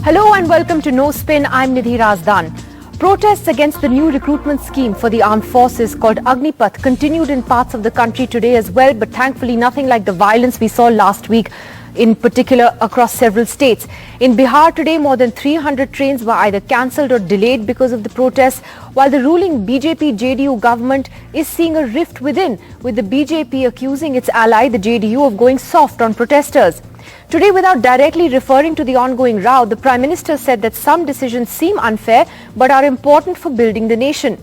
Hello and welcome to No Spin. I'm Nidhi Razdan. Protests against the new recruitment scheme for the armed forces called Agnipath continued in parts of the country today as well, but thankfully nothing like the violence we saw last week, in particular across several states. In Bihar today, more than 300 trains were either cancelled or delayed because of the protests, while the ruling BJP-JDU government is seeing a rift within, with the BJP accusing its ally, the JDU, of going soft on protesters. Today, without directly referring to the ongoing row, the Prime Minister said that some decisions seem unfair but are important for building the nation.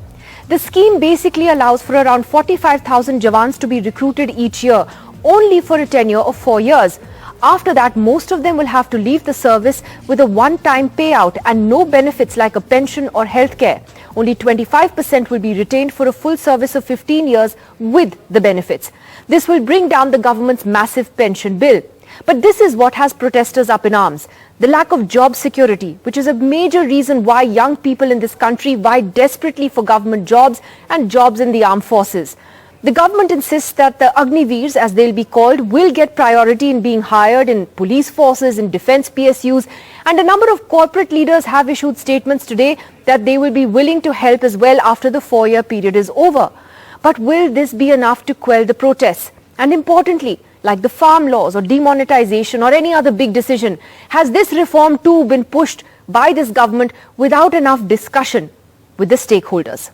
The scheme basically allows for around 45,000 Jawans to be recruited each year, only for a tenure of 4 years. After that, most of them will have to leave the service with a one-time payout and no benefits like a pension or healthcare. Only 25% will be retained for a full service of 15 years with the benefits. This will bring down the government's massive pension bill. But this is what has protesters up in arms. The lack of job security, which is a major reason why young people in this country vie desperately for government jobs and jobs in the armed forces. The government insists that the Agniveers, as they'll be called, will get priority in being hired in police forces, in defense PSUs, and a number of corporate leaders have issued statements today that they will be willing to help as well after the 4-year period is over. But will this be enough to quell the protests? And importantly, like the farm laws or demonetization or any other big decision, has this reform too been pushed by this government without enough discussion with the stakeholders?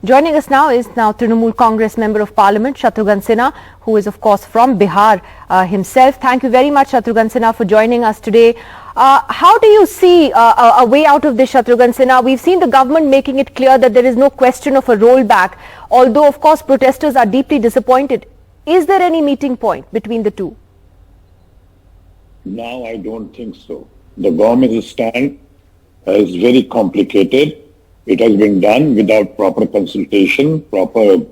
Joining us now is Trinamool Congress Member of Parliament, Shatrughan Sinha, who is of course from Bihar himself. Thank you very much, Shatrughan Sinha, for joining us today. How do you see a way out of this, Shatrughan Sinha? We've seen the government making it clear that there is no question of a rollback, although of course protesters are deeply disappointed. Is there any meeting point between the two? Now, I don't think so. The government's stand is very complicated. It has been done without proper consultation, proper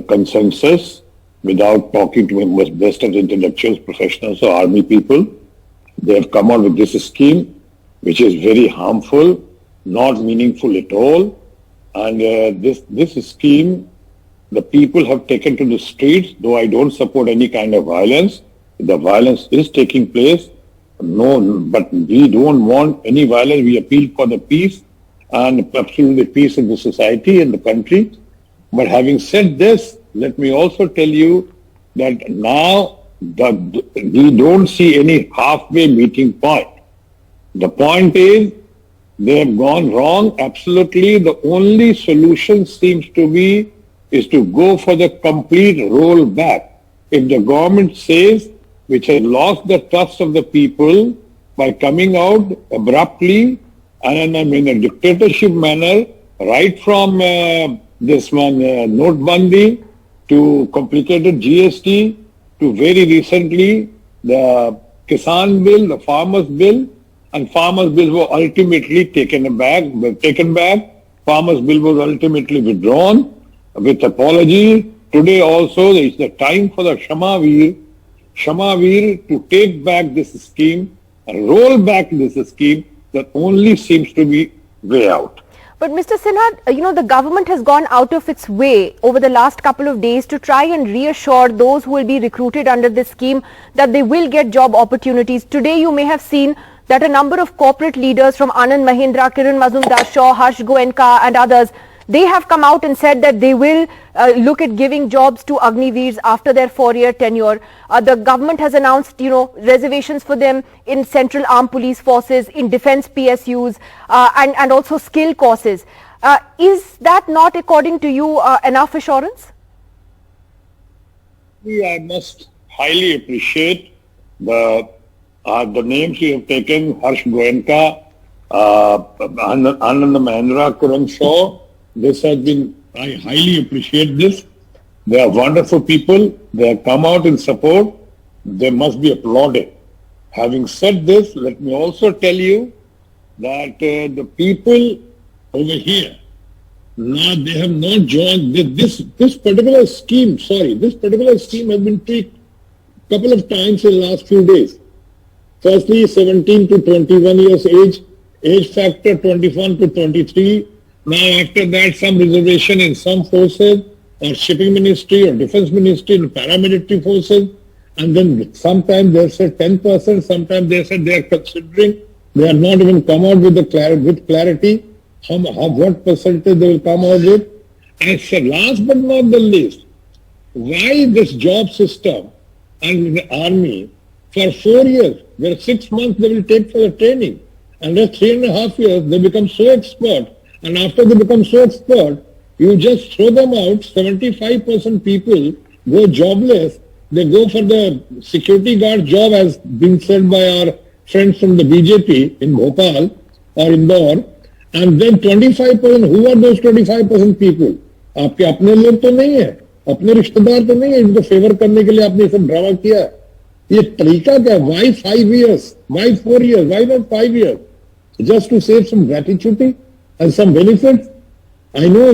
consensus, without talking to the best of the intellectuals, professionals, or army people. They have come out with this scheme, which is very harmful, not meaningful at all. And this scheme, the people have taken to the streets, though I don't support any kind of violence. The violence is taking place. No, but we don't want any violence. We appeal for the peace and absolutely peace in the society and the country. But having said this, let me also tell you that now we don't see any halfway meeting point. The point is, they have gone wrong. Absolutely, the only solution seems to be is to go for the complete rollback. If the government says, which has lost the trust of the people by coming out abruptly and in a dictatorship manner, right from this one Notebandi to complicated GST to very recently the Kisan bill, the Farmers bill, and Farmers bill were ultimately taken back. Farmers bill was ultimately withdrawn with apology. Today also is the time for the Shamavir to take back this scheme and roll back this scheme that only seems to be way out. But Mr. Sinha, the government has gone out of its way over the last couple of days to try and reassure those who will be recruited under this scheme that they will get job opportunities. Today you may have seen that a number of corporate leaders from Anand Mahindra, Kiran Mazumdar-Shaw, Harsh Goenka and others, they have come out and said that they will look at giving jobs to Agniveers after their 4-year tenure. The government has announced, reservations for them in Central Armed Police Forces, in defense PSUs, and also skill courses. Is that not, according to you, enough assurance? I must highly appreciate the names you have taken, Harsh Goenka, Anand Mahindra, Kiran Shaw. This has been, I highly appreciate this. They are wonderful people. They have come out in support. They must be applauded. Having said this, let me also tell you that the people over here, now they have not joined this particular scheme. This particular scheme has been tweaked a couple of times in the last few days. Firstly, 17 to 21 years age factor 21 to 23. Now after that, some reservation in some forces or shipping ministry or defense ministry and paramilitary forces. And then sometimes they said 10%, sometimes they said they are considering They are not even come out with with clarity. What percentage they will come out with. And so last but not the least, why this job system and the army for 4 years, where 6 months they will take for the training, and then 3.5 years they become so expert, and after they become so expert, you just throw them out. 75% people go jobless. They go for the security guard job, as been said by our friends from the BJP in Bhopal or Indore, and then 25%, who are those 25% people? आपके अपने लोग तो नहीं है, अपने रिश्तेदार तो नहीं है, इनको फेवर करने के लिए आपने ये सब ड्रामा किया है. ये तरीका क्या है? Why 5 years? Why 4 years? Why not 5 years? Just to save some gratuity and some benefits? I know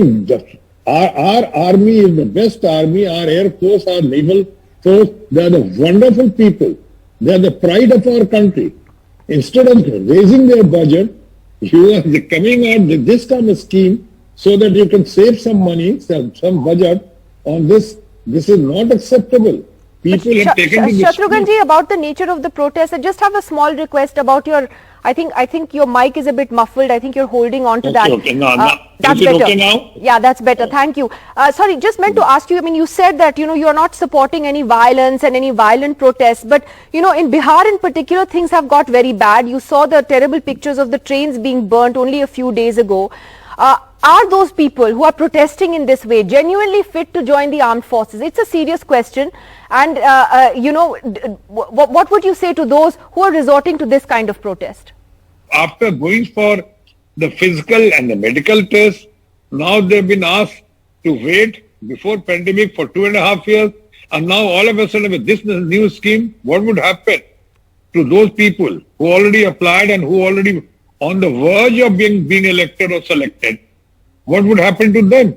our army is the best army, our air force, our naval force, they are the wonderful people. They are the pride of our country. Instead of raising their budget, you are coming out with this kind of scheme so that you can save some money, some budget on this. This is not acceptable. People have taken to Shatrughan ji, about the nature of the protest, I just have a small request about your. I think your mic is a bit muffled. I think you're holding on to that. Okay, no, that's is it better. Okay now? Yeah, that's better. Thank you. Sorry, just meant to ask you. I mean, you said that you're not supporting any violence and any violent protests, but in Bihar in particular, things have got very bad. You saw the terrible pictures of the trains being burnt only a few days ago. Are those people who are protesting in this way genuinely fit to join the armed forces? It's a serious question. And, what would you say to those who are resorting to this kind of protest? After going for the physical and the medical test, now they've been asked to wait before pandemic for 2.5 years. And now all of a sudden with this new scheme, what would happen to those people who already applied and who already on the verge of being elected or selected? What would happen to them?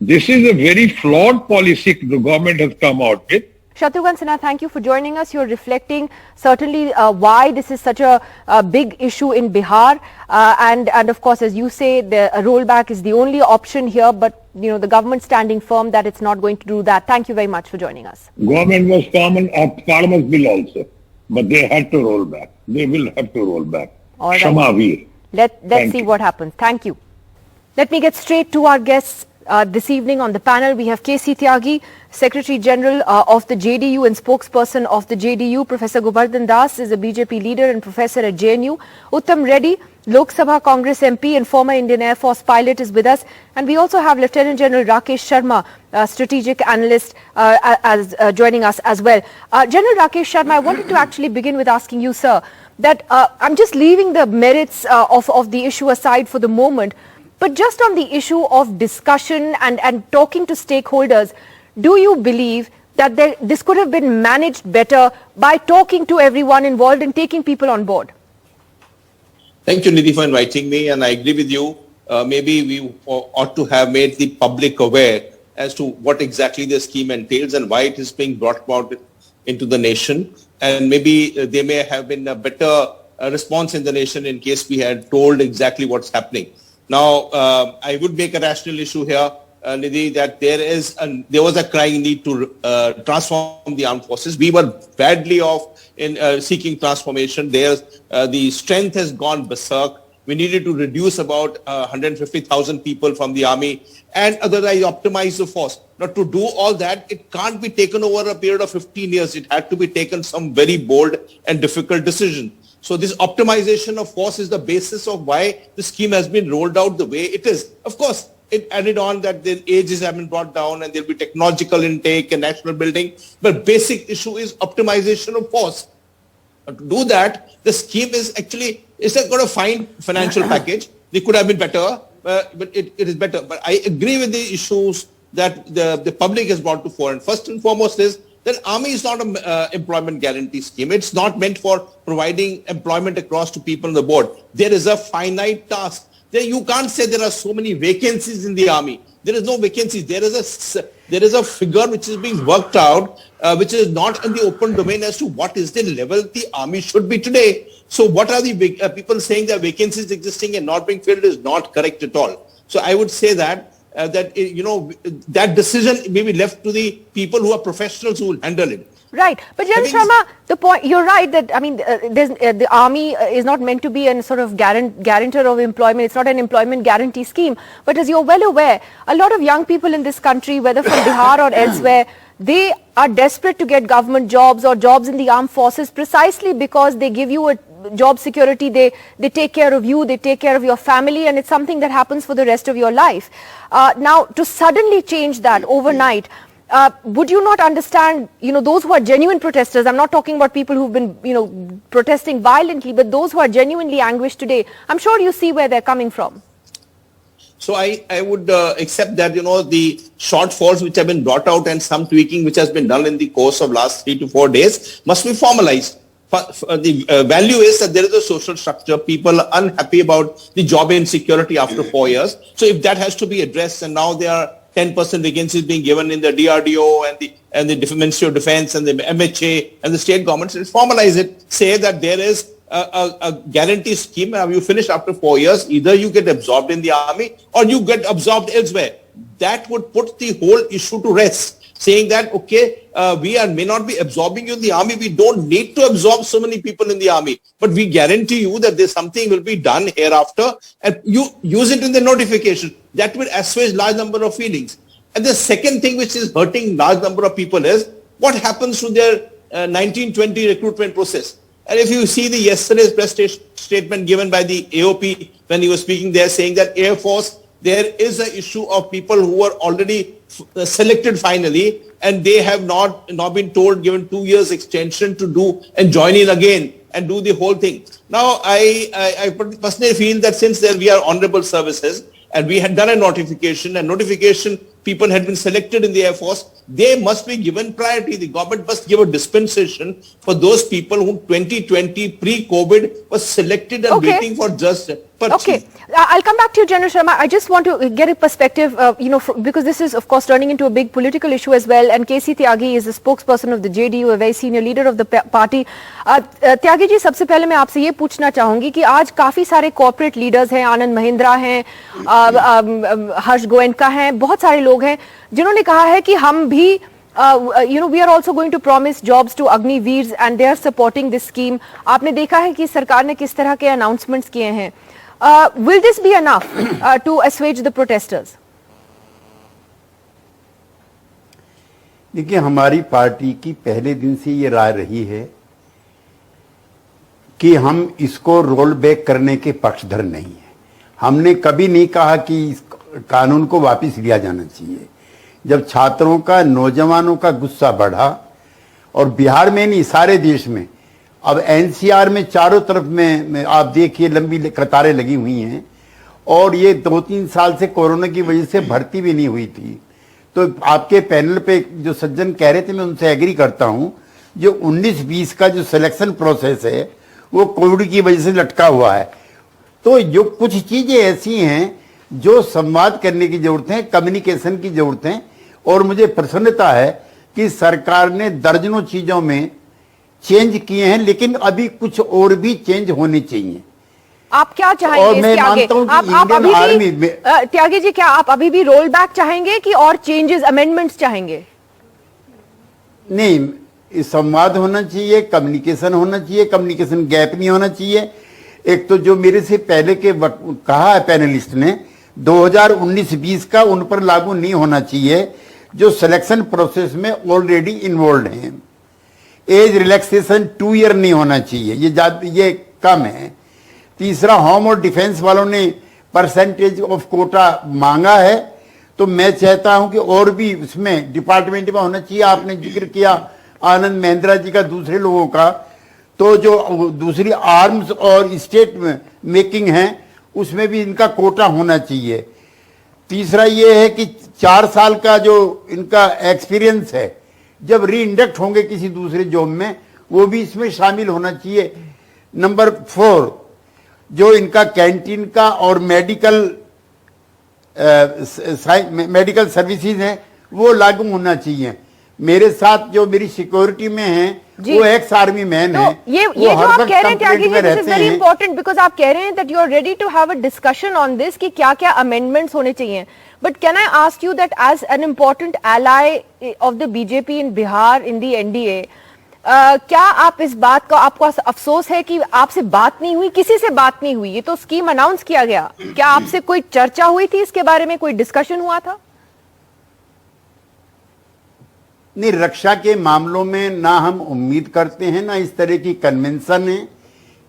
This is a very flawed policy the government has come out with. Shatrughan Sinha, thank you for joining us. You're reflecting certainly why this is such a big issue in Bihar. And of course, as you say, the rollback is the only option here. But, the government standing firm that it's not going to do that. Thank you very much for joining us. Government was farmers bill also. But they had to roll back. They will have to roll back. All right. Shamaveer. Let's see what happens. Thank you. Let me get straight to our guests. This evening on the panel, we have K.C. Tyagi, Secretary General of the JDU and spokesperson of the JDU. Professor Govardhan Das is a BJP leader and professor at JNU. Uttam Reddy, Lok Sabha Congress MP and former Indian Air Force pilot, is with us. And we also have Lieutenant General Rakesh Sharma, strategic analyst, joining us as well. General Rakesh Sharma, I wanted to actually begin with asking you, sir, that I'm just leaving the merits of the issue aside for the moment. But just on the issue of discussion and talking to stakeholders, do you believe that this could have been managed better by talking to everyone involved and taking people on board? Thank you, Nidhi, for inviting me. And I agree with you. Maybe we ought to have made the public aware as to what exactly the scheme entails and why it is being brought about into the nation. And maybe there may have been a better response in the nation in case we had told exactly what's happening. Now, I would make a rational issue here, Nidhi, that there was a crying need to transform the armed forces. We were badly off in seeking transformation. The strength has gone berserk. We needed to reduce about 150,000 people from the army and otherwise optimize the force. Now, to do all that, it can't be taken over a period of 15 years. It had to be taken some very bold and difficult decision. So this optimization of force is the basis of why the scheme has been rolled out the way it is. Of course, it added on that the ages have been brought down and there'll be technological intake and national building. But basic issue is optimization of force. To do that, the scheme is actually, it's got a fine financial package. They could have been better, but it is better. But I agree with the issues that the public has brought to fore. And first and foremost is that army is not an employment guarantee scheme. It's not meant for providing employment across to people on the board. There is a finite task. You can't say there are so many vacancies in the army. There is no vacancies. There is a figure which is being worked out, which is not in the open domain as to what is the level the army should be today. So what are the people saying that vacancies existing and not being filled is not correct at all. So I would say that that decision may be left to the people who are professionals who will handle it. Right, but General Sharma, the point, you're right that, I mean, the army is not meant to be a sort of guarantor of employment. It's not an employment guarantee scheme. But as you're well aware, a lot of young people in this country, whether from Bihar or elsewhere, they are desperate to get government jobs or jobs in the armed forces precisely because they give you a job security, they take care of you, they take care of your family, and it's something that happens for the rest of your life. Now, to suddenly change that overnight, would you not understand, those who are genuine protesters, I'm not talking about people who've been, protesting violently, but those who are genuinely anguished today, I'm sure you see where they're coming from. So I would accept that, the shortfalls which have been brought out and some tweaking which has been done in the course of last 3 to 4 days must be formalized. The value is that there is a social structure. People are unhappy about the job insecurity after 4 years. So if that has to be addressed, and now there are 10% vacancies being given in the DRDO and the Ministry of Defense and the MHA and the state governments, formalize it, say that there is a guarantee scheme. Now you finish after 4 years, either you get absorbed in the army or you get absorbed elsewhere. That would put the whole issue to rest, saying that, okay, we may not be absorbing you in the army. We don't need to absorb so many people in the army, but we guarantee you that there's something will be done hereafter, and you use it in the notification. That will assuage large number of feelings. And the second thing which is hurting large number of people is what happens to their 1920 recruitment process. And if you see the yesterday's press statement given by the AOP when he was speaking there, saying that Air Force, there is an issue of people who were already selected finally, and they have not been told, given 2 years extension to do and join in again and do the whole thing. Now, I personally feel that since we are honorable services and we had done a notification, and notification people had been selected in the Air Force, they must be given priority. The government must give a dispensation for those people who 2020 pre-COVID was selected and waiting for just purchase. Okay, I'll come back to you, General Sharma. I just want to get a perspective, because this is, of course, turning into a big political issue as well. And KC Tyagi is the spokesperson of the JDU, a very senior leader of the party. Tyagi ji, सबसे पहले मैं आपसे ये पूछना चाहूंगी कि आज काफी सारे कॉर्पोरेट लीडर्स हैं, आनंद महिंद्रा हैं, हर्ष गोयनका हैं, बहुत सारे लोग हैं जिन्होंने कहा है कि हम भी we are also going to promise jobs to Agniveers and they are supporting this scheme. आपने देखा है कि सरकार ने किस तरह के announcements किए हैं. Will this be enough to assuage the protesters? देखिए, हमारी पार्टी की पहले दिन से ये राय रही है कि हम इसको रोल बैक करने के पक्षधर नहीं है. हमने कभी नहीं कहा कि इस कानून को वापस लिया जाना चाहिए. जब छात्रों का, नौजवानों का गुस्सा बढ़ा, और बिहार में नहीं सारे देश में, अब एनसीआर में चारों तरफ में आप देखिए लंबी कतारें लगी हुई हैं, और ये 2-3 साल से कोरोना की वजह से भर्ती भी नहीं हुई थी. तो आपके पैनल पे जो सज्जन कह रहे थे, मैं उनसे एग्री करता हूं, जो 19-20 का जो सिलेक्शन प्रोसेस है वो कोविड की वजह से लटका हुआ है. तो जो कुछ चीजें ऐसी हैं जो संवाद करने की जरूरत है, कम्युनिकेशन की जरूरत है, और मुझे प्रसन्नता है कि सरकार ने दर्जनों चीजों में चेंज किए हैं, लेकिन अभी कुछ और भी चेंज होने चाहिए. आप क्या चाहेंगे? और मैं मानता हूं कि इंडियन आर्मी में, त्यागी जी, क्या आप अभी भी रोल बैक चाहेंगे कि और चेंजेस, अमेंडमेंट्स चाहेंगे? नहीं, संवाद होना चाहिए, कम्युनिकेशन होना चाहिए, कम्युनिकेशन गैप नहीं होना चाहिए. एक तो जो मेरे से पहले के कहा है पैनलिस्ट ने, 2019-20 का उन पर लागू नहीं होना चाहिए जो सिलेक्शन प्रोसेस में ऑलरेडी इन्वॉल्व हैं. एज रिलैक्सेशन 2 ईयर नहीं होना चाहिए, ये कम है. तीसरा, होम और डिफेंस वालों ने परसेंटेज ऑफ कोटा मांगा है, तो मैं चाहता हूं कि और भी उसमें डिपार्टमेंट में होना चाहिए. आपने जिक्र किया आनंद महिंद्रा जी का, दूसरे लोगों का, तो जो दूसरी आर्म्स और स्टेट मेकिंग है उसमें भी इनका कोटा होना चाहिए. तीसरा ये है कि 4 साल का जो इनका एक्सपीरियंस है, जब री इंडक्ट होंगे किसी दूसरे जॉब में, वो भी इसमें शामिल होना चाहिए. नंबर 4, जो इनका कैंटीन का और मेडिकल सर्विसेज हैं वो लागू होना चाहिए. मेरे साथ जो मेरी सिक्योरिटी में हैं वो एक्स आर्मी मैन है. ये जो आप कह रहे हैं Tyagi ji, this is very important, because आप कह रहे हैं that you are ready to have a discussion on this कि क्या क्या अमेंडमेंट्स होने चाहिए. But can I ask you that as an important ally of the BJP in Bihar, in the NDA, क्या आप इस बात का आपको अफसोस है कि आपसे बात नहीं हुई, किसी से बात नहीं हुई? ये तो स्कीम अनाउंस किया गया, क्या आपसे कोई चर्चा हुई थी इसके बारे में, कोई डिस्कशन हुआ था? नहीं, रक्षा के मामलों में ना हम उम्मीद करते हैं, ना इस तरह की कन्वेंशन है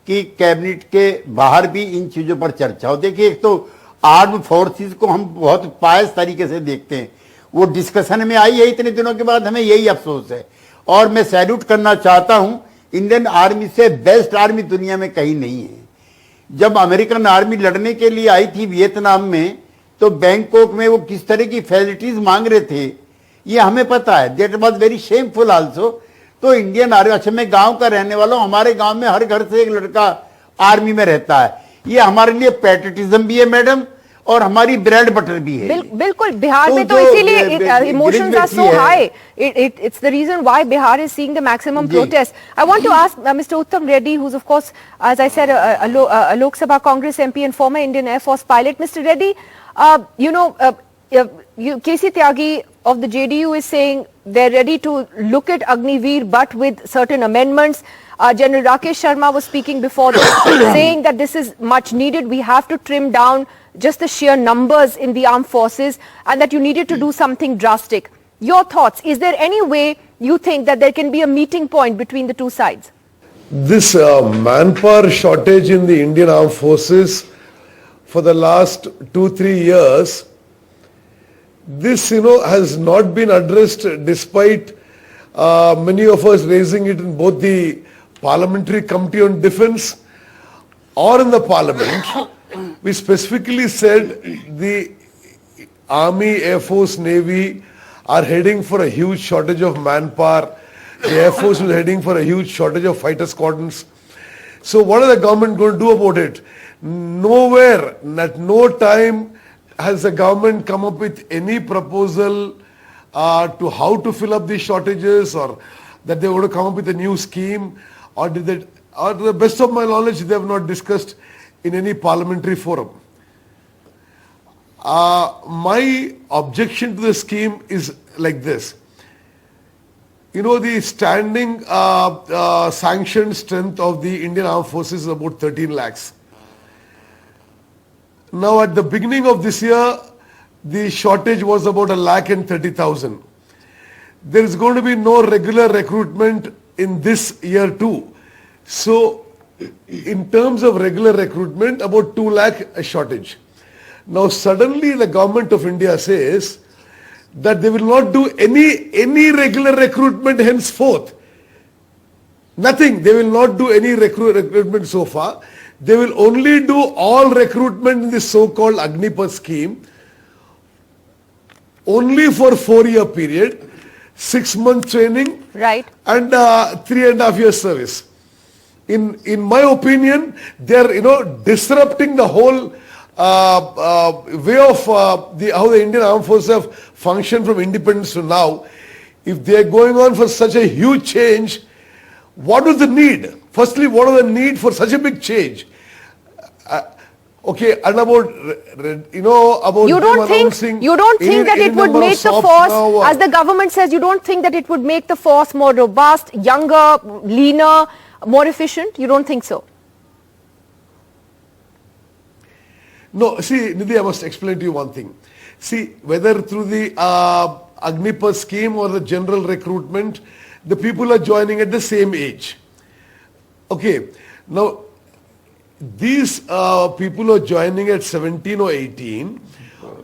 कि कैबिनेट के बाहर भी इन चीजों पर चर्चा हो। देखिए, एक तो आर्म फोर्सेस को हम बहुत पायस तरीके से देखते हैं, वो डिस्कशन में आई है इतने दिनों के बाद, हमें यही अफसोस है। और मैं सैल्यूट करना चाहता हूं, इंडियन आर्मी से बेस्ट आर्मी दुनिया में कहीं नहीं है। जब अमेरिकन आर्मी लड़ने के लिए आई थी वियतनाम में, तो बैंकॉक में वो किस तरह की फैसिलिटीज मांग रहे थे ये हमें पता है। That was very shameful also. तो इंडियन आर्मी, अच्छा मैं गांव का रहने वाला हूं, हमारे गांव में हर घर से एक लड़का आर्मी में रहता है। ये हमारे लिए पैट्रियटिज्म भी है मैडम, और हमारी ब्रेड बटर भी है। बिल्कुल, बिहार में तो इसीलिए emotions are so high, it's the reason why Bihar is seeing the maximum protest. I want to ask mister Uttam Reddy, who's of course, as I said, a Lok Sabha Congress MP and former Indian Air Force pilot. Mr. Reddy, KC Tyagi of the JDU is saying they're ready to look at Agniveer, but with certain amendments. General Rakesh Sharma was speaking before this, saying that this is much needed. We have to trim down just the sheer numbers in the armed forces, and that you needed to do something drastic. Your thoughts? Is there any way you think that there can be a meeting point between the two sides? This manpower shortage in the Indian armed forces for the last 2-3 years, this has not been addressed, despite many of us raising it in both the Parliamentary Committee on Defence or in the Parliament. We specifically said the Army, Air Force, Navy are heading for a huge shortage of manpower. The Air Force is heading for a huge shortage of fighter squadrons. So what is the government going to do about it? Nowhere, at no time has the government come up with any proposal to how to fill up these shortages, or that they want to come up with a new scheme, or to the best of my knowledge, they have not discussed in any parliamentary forum. My objection to the scheme is like this. The standing sanctioned strength of the Indian Armed Forces is about 13 lakhs. Now, at the beginning of this year, the shortage was about 1,30,000. There is going to be no regular recruitment in this year too. So, in terms of regular recruitment, about 2 lakh a shortage. Now, suddenly the government of India says that they will not do any regular recruitment henceforth. Nothing. They will not do any recruitment so far. They will only do all recruitment in the so-called Agnipath scheme, only for 4-year period, 6-month training, right, and 3.5 years service. In my opinion, they are disrupting the whole way of how the Indian Armed Forces have functioned from independence to now. If they are going on for such a huge change, what was the need? Firstly, what is the need for such a big change? Okay, and about you don't think that it would make the force, as the government says, you don't think that it would make the force more robust, younger, leaner, more efficient? You don't think so? No, see, Nidhi, I must explain to you one thing. See, whether through the Agnipath scheme or the general recruitment, the people are joining at the same age. Okay, now these people are joining at 17 or 18.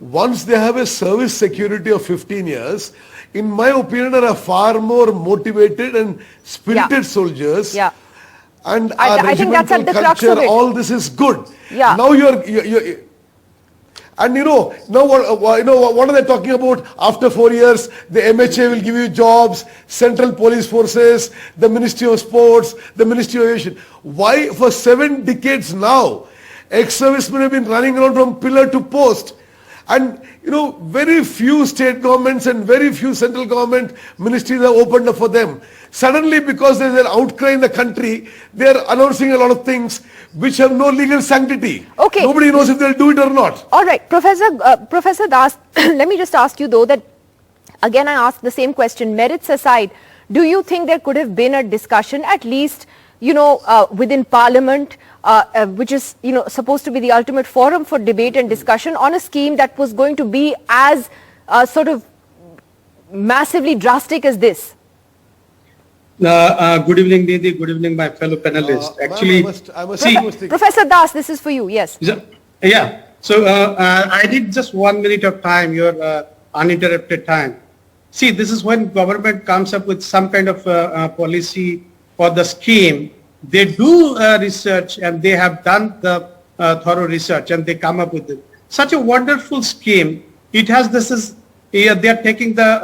Once they have a service security of 15 years, in my opinion, are far more motivated and spirited soldiers. Yeah. And I think that's at the crux culture, of it. all this is good. Yeah. Now you're and now what are they talking about? After 4 years, the MHA will give you jobs, Central Police Forces, the Ministry of Sports, the Ministry of Aviation. Why for 7 decades now, ex-servicemen have been running around from pillar to post. And very few state governments and very few central government ministries have opened up for them. Suddenly, because there is an outcry in the country, they are announcing a lot of things which have no legal sanctity. Okay. Nobody knows if they'll do it or not. All right, Professor Das, let me just ask you though that, again I ask the same question, merits aside, Do you think there could have been a discussion, at least, within Parliament, which is, supposed to be the ultimate forum for debate and discussion on a scheme that was going to be as sort of massively drastic as this? Good evening, Nidhi. Good evening, my fellow panelists. Actually, Professor Das, this is for you. Yes. Yeah. So I need just 1 minute of time, your uninterrupted time. See, this is when government comes up with some kind of policy for the scheme. They do research, and they have done the thorough research, and they come up with it. Such a wonderful scheme. It has this is they are taking the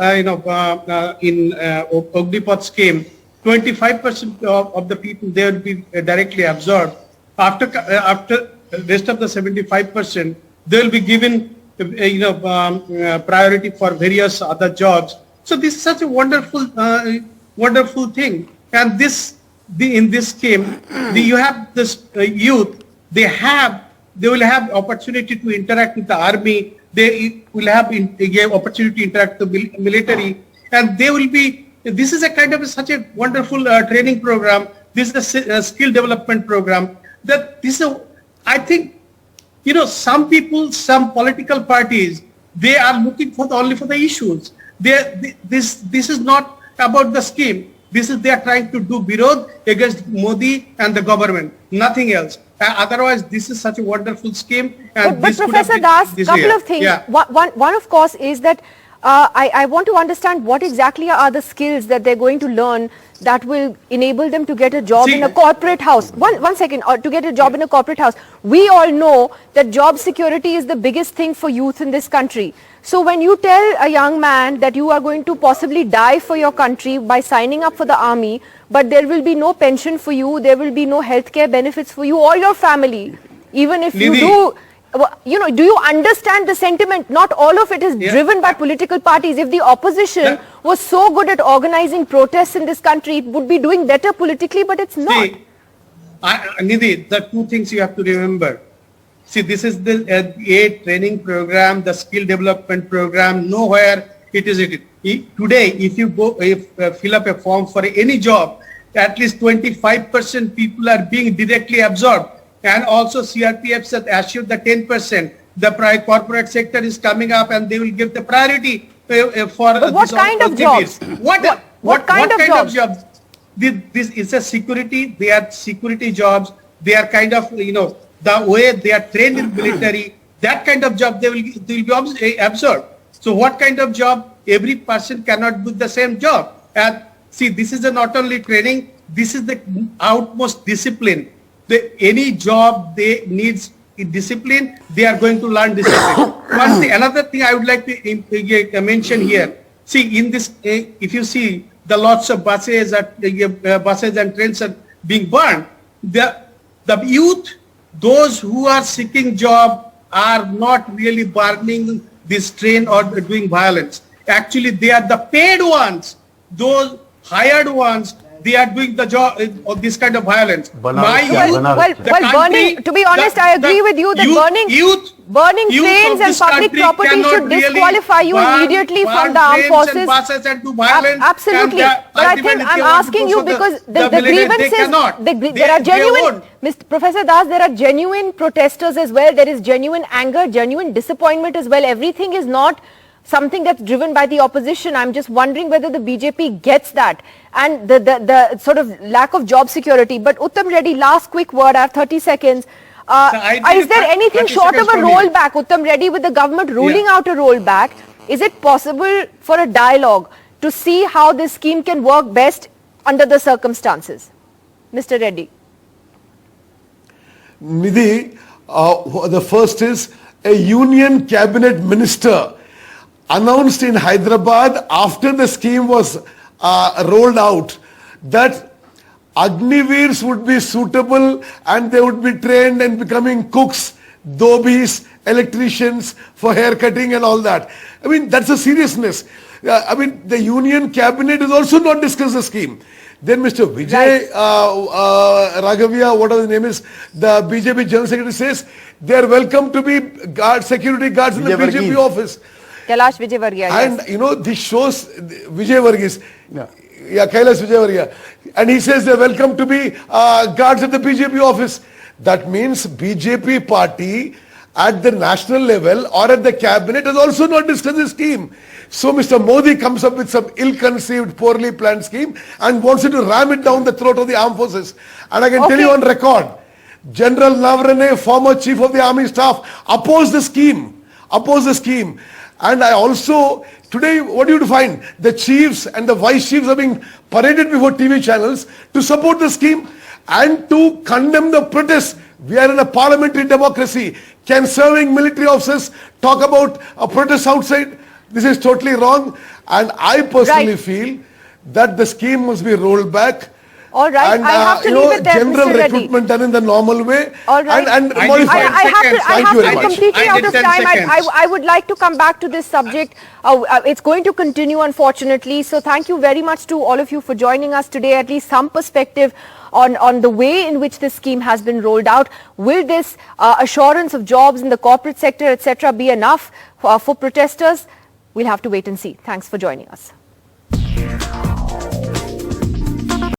in Agnipath scheme. 25% of the people, they will be directly absorbed. After rest of the 75%, they will be given priority for various other jobs. So this is such a wonderful thing. And in this scheme, you have this youth. They will have opportunity to interact with the army. They will have opportunity to interact with the military, and they will be. This is a kind of such a wonderful training program. This is a skill development program. I think, some people, some political parties, they are looking for only for the issues. This is not about the scheme. They are trying to do birod against Modi and the government, nothing else. Otherwise, this is such a wonderful scheme. And but Professor Das, couple of things. Yeah. One, of course, is that I want to understand what exactly are the skills that they're going to learn that will enable them to get a job in a corporate house. One second, to get a job in a corporate house. We all know that job security is the biggest thing for youth in this country. So when you tell a young man that you are going to possibly die for your country by signing up for the army, but there will be no pension for you, there will be no healthcare benefits for you or your family, even if you do... do you understand the sentiment? Not all of it is driven by political parties. If the opposition was so good at organizing protests in this country, it would be doing better politically, but it's not. Nidhi, the two things you have to remember. See, this is the training program, the skill development program. Nowhere it is written. Today, if you fill up a form for any job, at least 25% people are being directly absorbed. And also CRPF has assured the 10%. The corporate sector is coming up, and they will give the priority for what kind of jobs? What kind of jobs? This is a security. They are security jobs. They are kind of, the way they are trained in military, that kind of job they will be absorbed. So what kind of job? Every person cannot do the same job. And see, this is not only training, this is the utmost discipline. Any job they needs discipline, they are going to learn discipline. Another thing I would like to mention here. See, in this, if you see the lots of buses and trains are being burned, the youth, those who are seeking job, are not really burning this train or doing violence. Actually, they are the paid ones, those hired ones. They are doing the job of this kind of violence. Burning, to be honest, I agree with you that burning trains and public property should disqualify you immediately from the armed forces. Absolutely. But I think I'm asking you because the grievances, there are genuine, Professor Das, there are genuine protesters as well. There is genuine anger, genuine disappointment as well. Everything is not something that's driven by the opposition. I'm just wondering whether the BJP gets that and the sort of lack of job security. But Uttam Reddy, last quick word, I have 30 seconds. Is there anything short of a rollback, Uttam Reddy, with the government ruling out a rollback? Is it possible for a dialogue to see how this scheme can work best under the circumstances? Mr. Reddy. Nidhi, the first is a union cabinet minister announced in Hyderabad after the scheme was rolled out that Agniveers would be suitable and they would be trained and becoming cooks, dhobis, electricians for hair cutting and all that. I mean, that's a seriousness. The union cabinet has also not discussed the scheme. Then Mr. Vijay Raghavia, whatever the name is, the BJP General Secretary says they are welcome to be security guards in the BJP office. Kailash Vijay Varghese. And this shows Vijay Varghese. Kailash Vijayvargiya. And he says they're welcome to be guards at the BJP office. That means BJP party at the national level or at the cabinet has also not discussed the scheme. So Mr. Modi comes up with some ill-conceived, poorly planned scheme and wants you to ram it down the throat of the armed forces. And I can tell you on record, General Navarane, former chief of the army staff, opposed the scheme. And I also, today, what do you find? The chiefs and the vice chiefs are being paraded before TV channels to support the scheme and to condemn the protests. We are in a parliamentary democracy. Can serving military officers talk about a protest outside? This is totally wrong. And I personally feel that the scheme must be rolled back. All right, and, I have to leave it there, general Mr. Reddy. recruitment done in the normal way. All right. And I modified. I have to, I'm completely out of 10 time. seconds. I would like to come back to this subject. It's going to continue, unfortunately. So thank you very much to all of you for joining us today. At least some perspective on the way in which this scheme has been rolled out. Will this assurance of jobs in the corporate sector, etc., be enough for protesters? We'll have to wait and see. Thanks for joining us.